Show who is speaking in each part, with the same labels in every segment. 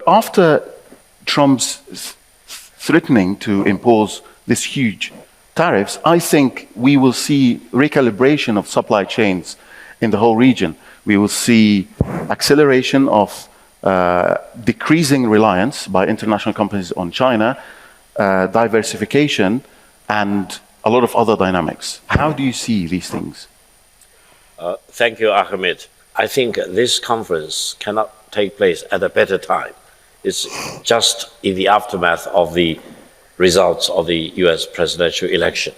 Speaker 1: after Trump's threatening to impose these huge tariffs, I think we will see recalibration of supply chains in the whole region. We will see acceleration of decreasing reliance by international companies on China, diversification, and a lot of other dynamics. How do you see these things?
Speaker 2: Thank you, Ahmed. I think this conference cannot take place at a better time. It's just in the aftermath of the results of the US presidential election.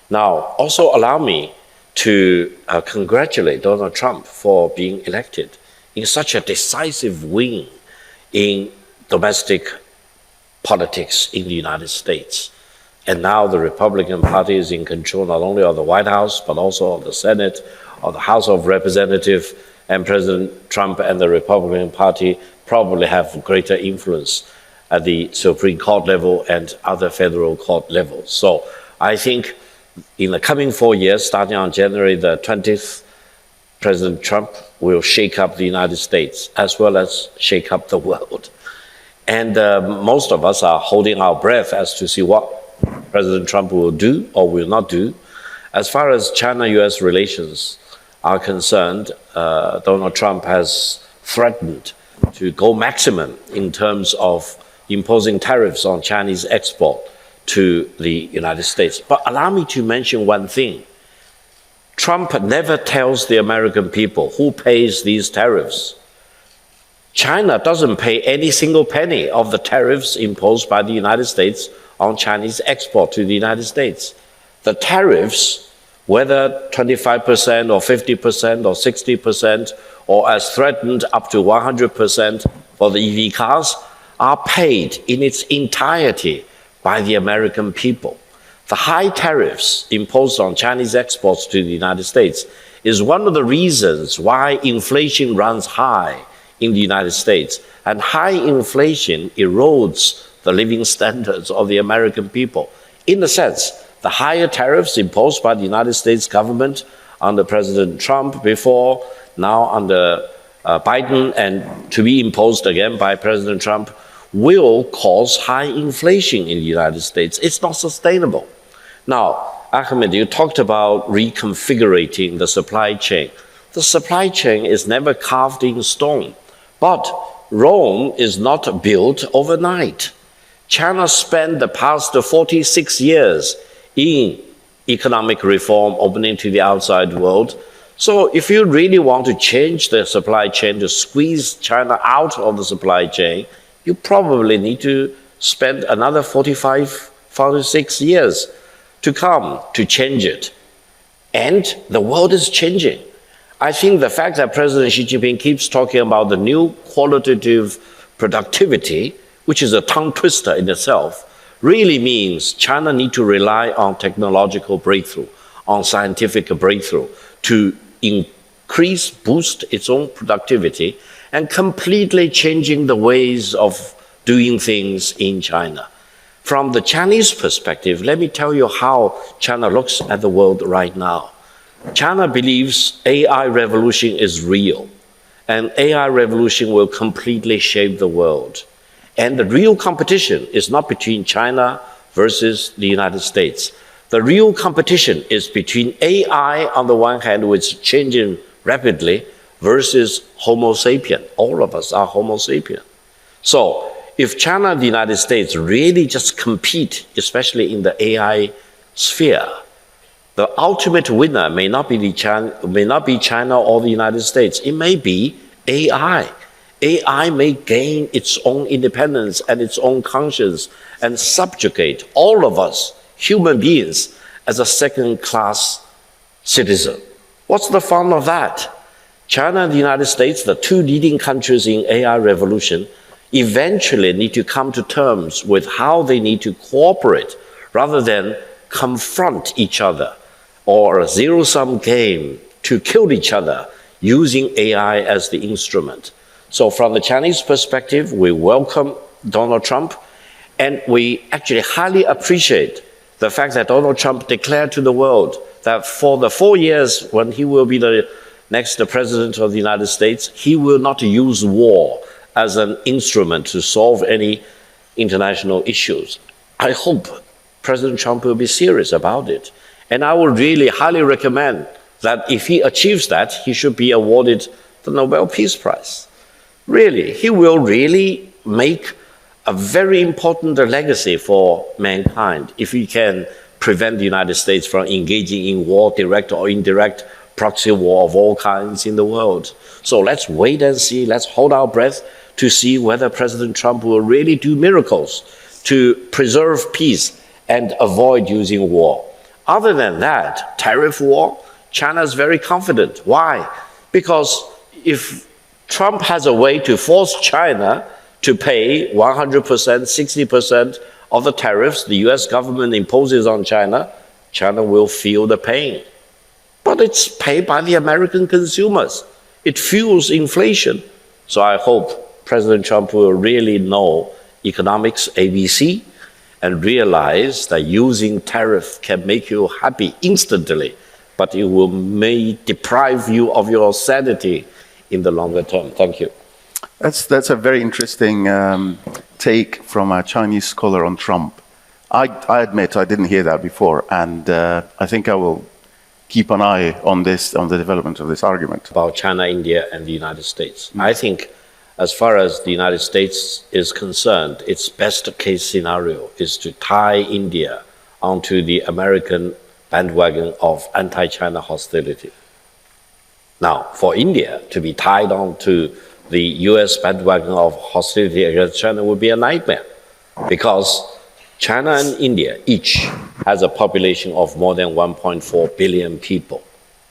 Speaker 2: Now, also allow me to congratulate Donald Trump for being elected in such a decisive win in domestic politics in the United States. And now the Republican Party is in control not only of the White House, but also of the Senate, of the House of Representatives, and President Trump and the Republican Party probably have greater influence at the Supreme Court level and other federal court levels. So I think in the coming 4 years, starting on January the 20th, President Trump will shake up the United States as well as shake up the world. And most of us are holding our breath as to see what President Trump will do or will not do. As far as China-US relations are concerned, Donald Trump has threatened to go maximum in terms of imposing tariffs on Chinese export to the United States. But allow me to mention one thing. Trump never tells the American people who pays these tariffs. China doesn't pay any single penny of the tariffs imposed by the United States on Chinese export to the United States. The tariffs, whether 25% or 50% or 60%, or as threatened up to 100% for the EV cars, are paid in its entirety by the American people. The high tariffs imposed on Chinese exports to the United States is one of the reasons why inflation runs high in the United States, and high inflation erodes the living standards of the American people. In a sense, the higher tariffs imposed by the United States government under President Trump before, now under Biden, and to be imposed again by President Trump, will cause high inflation in the United States. It's not sustainable. Now, Ahmed, you talked about reconfiguring the supply chain. The supply chain is never carved in stone, but Rome is not built overnight. China spent the past 46 years in economic reform, opening to the outside world. So if you really want to change the supply chain, to squeeze China out of the supply chain, you probably need to spend another 46 years to come to change it. And the world is changing. I think the fact that President Xi Jinping keeps talking about the new qualitative productivity, which is a tongue twister in itself, really means China needs to rely on technological breakthrough, on scientific breakthrough to increase, boost its own productivity, and completely changing the ways of doing things in China. From the Chinese perspective, let me tell you how China looks at the world right now. China believes AI revolution is real, and AI revolution will completely shape the world. And the real competition is not between China versus the United States. The real competition is between AI on the one hand, which is changing rapidly, versus Homo sapien. All of us are Homo sapien. So if China and the United States really just compete, especially in the AI sphere, the ultimate winner may not be China or the United States. It may be AI. AI may gain its own independence and its own conscience and subjugate all of us, human beings, as a second-class citizen. What's the fun of that? China and the United States, the two leading countries in AI revolution, eventually need to come to terms with how they need to cooperate rather than confront each other or a zero-sum game to kill each other using AI as the instrument. So from the Chinese perspective, we welcome Donald Trump, and we actually highly appreciate the fact that Donald Trump declared to the world that for the 4 years when he will be the next president of the United States, he will not use war as an instrument to solve any international issues. I hope President Trump will be serious about it. And I would really highly recommend that if he achieves that, he should be awarded the Nobel Peace Prize. Really, he will really make a very important legacy for mankind if he can prevent the United States from engaging in war, direct or indirect, proxy war of all kinds in the world. So let's wait and see, let's hold our breath to see whether President Trump will really do miracles to preserve peace and avoid using war. Other than that, tariff war, China is very confident. Why? Because if Trump has a way to force China to pay 100%, 60% of the tariffs the US government imposes on China, China will feel the pain. But it's paid by the American consumers. It fuels inflation. So I hope President Trump will really know economics ABC and realize that using tariff can make you happy instantly, but it may deprive you of your sanity in the longer term. Thank you.
Speaker 1: That's a very interesting take from a Chinese scholar on Trump. I admit I didn't hear that before, and I think I will keep an eye on this, on the development of this argument.
Speaker 2: About China, India, and the United States. I think as far as the United States is concerned, its best case scenario is to tie India onto the American bandwagon of anti-China hostility. Now, for India to be tied on to the US bandwagon of hostility against China would be a nightmare, because China and India each has a population of more than 1.4 billion people,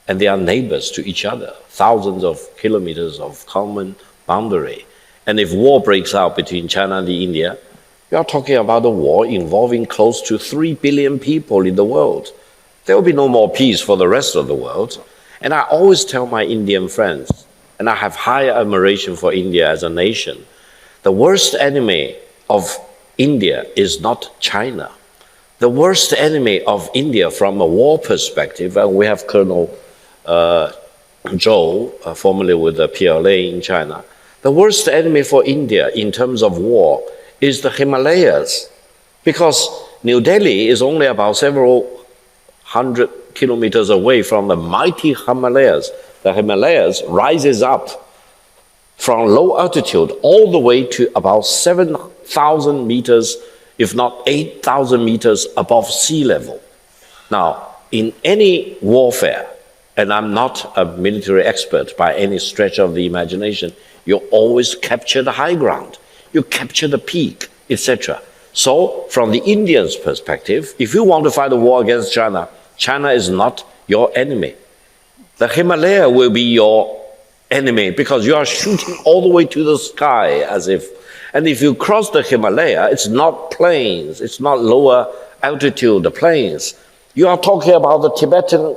Speaker 2: and they are neighbors to each other, thousands of kilometers of common boundary. And if war breaks out between China and India, you are talking about a war involving close to 3 billion people in the world. There will be no more peace for the rest of the world. And I always tell my Indian friends, and I have high admiration for India as a nation, the worst enemy of India is not China. The worst enemy of India from a war perspective, and we have Colonel Zhou, formerly with the PLA in China, the worst enemy for India in terms of war is the Himalayas, because New Delhi is only about several hundred kilometers away from the mighty Himalayas. The Himalayas rises up from low altitude all the way to about 7,000 meters, if not 8,000 meters above sea level. Now, in any warfare, and I'm not a military expert by any stretch of the imagination, you always capture the high ground, you capture the peak, etc. So, from the Indians' perspective, if you want to fight a war against China, China is not your enemy. The Himalaya will be your enemy because you are shooting all the way to the sky as if, and if you cross the Himalaya, it's not plains, it's not lower altitude plains. You are talking about the Tibetan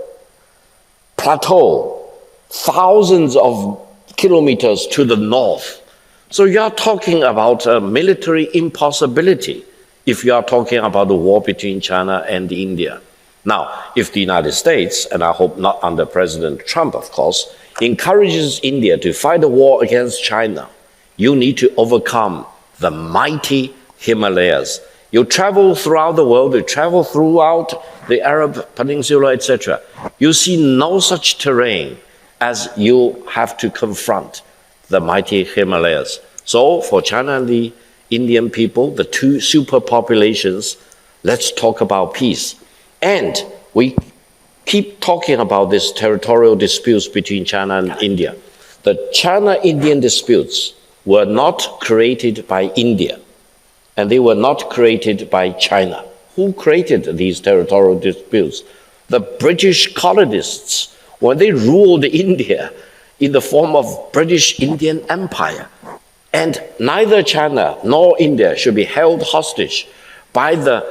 Speaker 2: plateau, thousands of kilometers to the north. So you are talking about a military impossibility if you are talking about the war between China and India. Now, if the United States, and I hope not under President Trump, of course, encourages India to fight a war against China, you need to overcome the mighty Himalayas. You travel throughout the world, you travel throughout the Arab Peninsula, etc. You see no such terrain as you have to confront the mighty Himalayas. So, for China and the Indian people, the two superpopulations, let's talk about peace. And we keep talking about these territorial disputes between China and India. The China-Indian disputes were not created by India, and they were not created by China. Who created these territorial disputes? The British colonists, when they ruled India in the form of British Indian Empire. And neither China nor India should be held hostage by the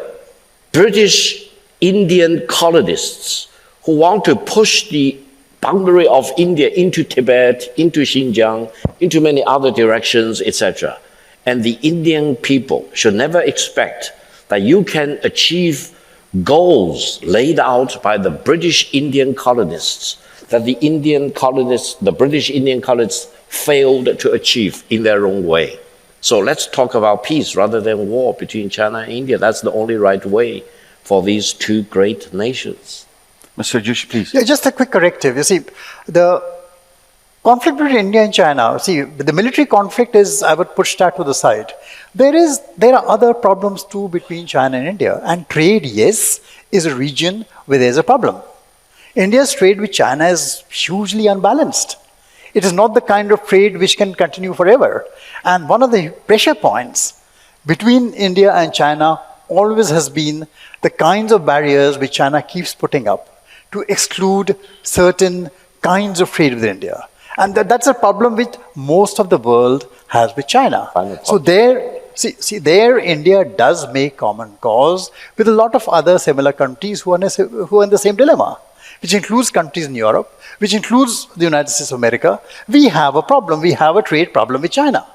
Speaker 2: British Indian colonists who want to push the boundary of India into Tibet, into Xinjiang, into many other directions, etc. And the Indian people should never expect that you can achieve goals laid out by the British Indian colonists, that the British Indian colonists failed to achieve in their own way. So let's talk about peace rather than war between China and India. That's the only right way for these two great nations.
Speaker 1: Mr. Joshi, please.
Speaker 3: Yeah, just a quick corrective. You see, the conflict between India and China, see, the military conflict is, I would push that to the side. There are other problems too between China and India. And trade, yes, is a region where there's a problem. India's trade with China is hugely unbalanced. It is not the kind of trade which can continue forever. And one of the pressure points between India and China always has been the kinds of barriers which China keeps putting up to exclude certain kinds of trade with India. And that's a problem which most of the world has with China. So there India does make common cause with a lot of other similar countries who are in the same dilemma, which includes countries in Europe, which includes the United States of America. We have a problem. We have a trade problem with China.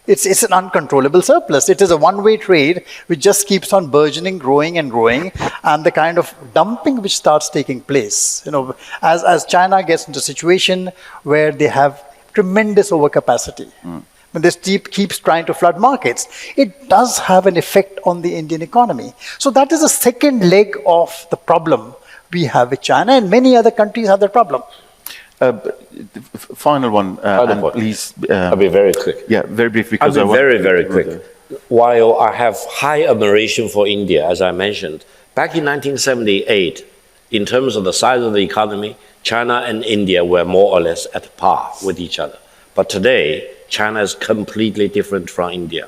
Speaker 3: It's an uncontrollable surplus. It is a one-way trade which just keeps on burgeoning, growing and growing, and the kind of dumping which starts taking place. You know, as China gets into a situation where they have tremendous overcapacity, when this keeps trying to flood markets, it does have an effect on the Indian economy. So that is the second leg of the problem we have with China, and many other countries have that problem.
Speaker 1: Final one, and please.
Speaker 2: I'll be very quick.
Speaker 1: Yeah, very brief. Because
Speaker 2: I'll be very quick. While I have high admiration for India, as I mentioned, back in 1978, in terms of the size of the economy, China and India were more or less at par with each other. But today, China is completely different from India.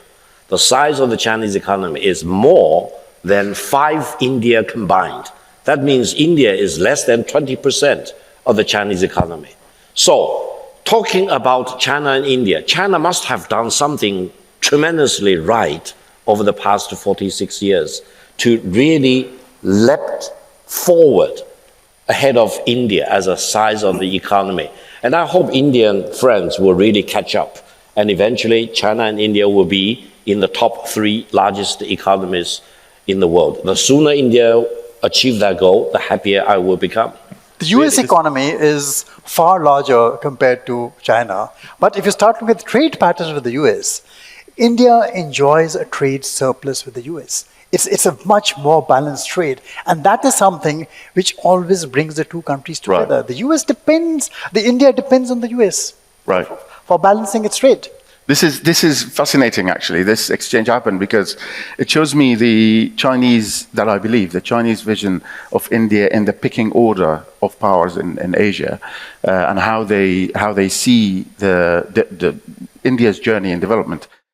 Speaker 2: The size of the Chinese economy is more than 5 India combined. That means India is less than 20% of the Chinese economy. So, talking about China and India, China must have done something tremendously right over the past 46 years to really leap forward ahead of India as a size of the economy. And I hope Indian friends will really catch up. And eventually, China and India will be in the top 3 largest economies in the world. The sooner India achieve that goal, the happier I will become.
Speaker 3: The US economy is far larger compared to China. But if you start looking at the trade patterns with the US, India enjoys a trade surplus with the US. It's a much more balanced trade. And that is something which always brings the two countries together. Right. India depends on the US for balancing its trade.
Speaker 1: This is fascinating, actually. This exchange happened because it shows me the Chinese vision of India in the pecking order of powers in Asia, and how they see the India's journey in development.